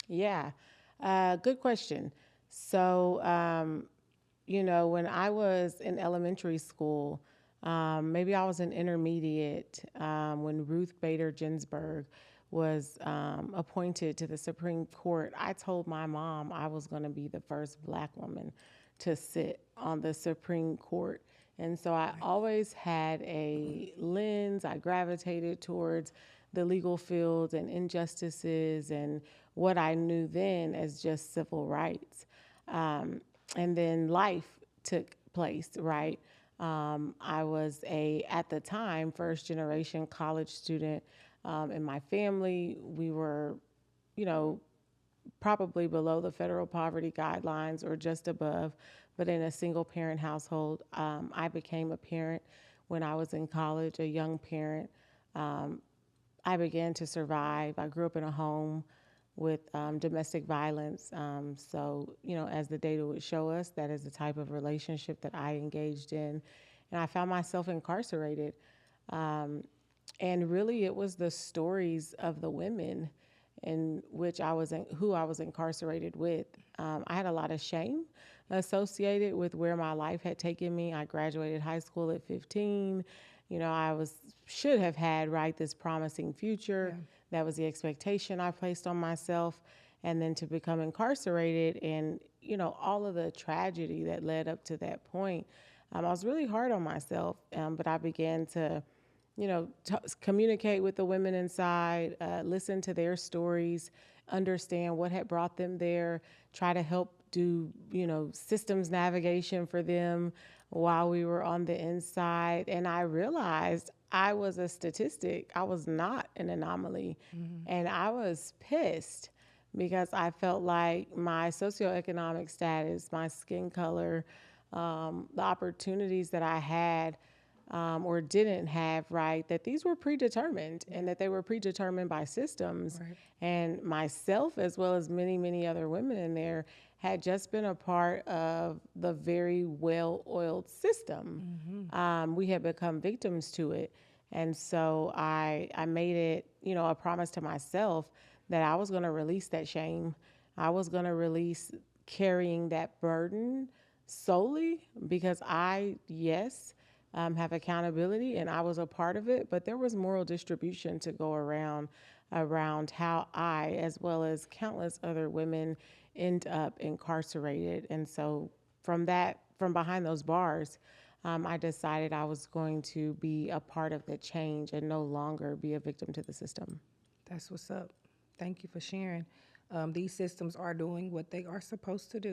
Yeah, good question. So, when I was in elementary school, maybe I was in intermediate when Ruth Bader Ginsburg was appointed to the Supreme Court. I told my mom I was going to be the first Black woman to sit on the Supreme Court. And so I always had a lens. I gravitated towards the legal field and injustices and what I knew then as just civil rights. And then life took place, right? I was at the time, first generation college student in my family. We were, you know, probably below the federal poverty guidelines or just above, but in a single parent household. I became a parent when I was in college, a young parent. Um, I began to survive. I grew up in a home with domestic violence. As the data would show us, that is the type of relationship that I engaged in. And I found myself incarcerated. Um, and really, it was the stories of the women in which who I was incarcerated with. I had a lot of shame associated with where my life had taken me. I graduated high school at 15. Should have had this promising future. Yeah. That was the expectation I placed on myself, and then to become incarcerated, and all of the tragedy that led up to that point. I was really hard on myself, but I began to communicate with the women inside, listen to their stories, understand what had brought them there, try to help do, systems navigation for them while we were on the inside. And I realized I was a statistic. I was not an anomaly. Mm-hmm. And I was pissed because I felt like my socioeconomic status, my skin color, the opportunities that I had or didn't have, that these were predetermined and that they were predetermined by systems. Right. And myself, as well as many, many other women in there, had just been a part of the very well-oiled system. Mm-hmm. We had become victims to it. And so I made it, a promise to myself that I was going to release that shame. I was going to release carrying that burden solely because have accountability, and I was a part of it, but there was moral distribution to go around how I, as well as countless other women, end up incarcerated. And so from behind those bars, I decided I was going to be a part of the change and no longer be a victim to the system. That's what's up. Thank you for sharing. These systems are doing what they are supposed to do.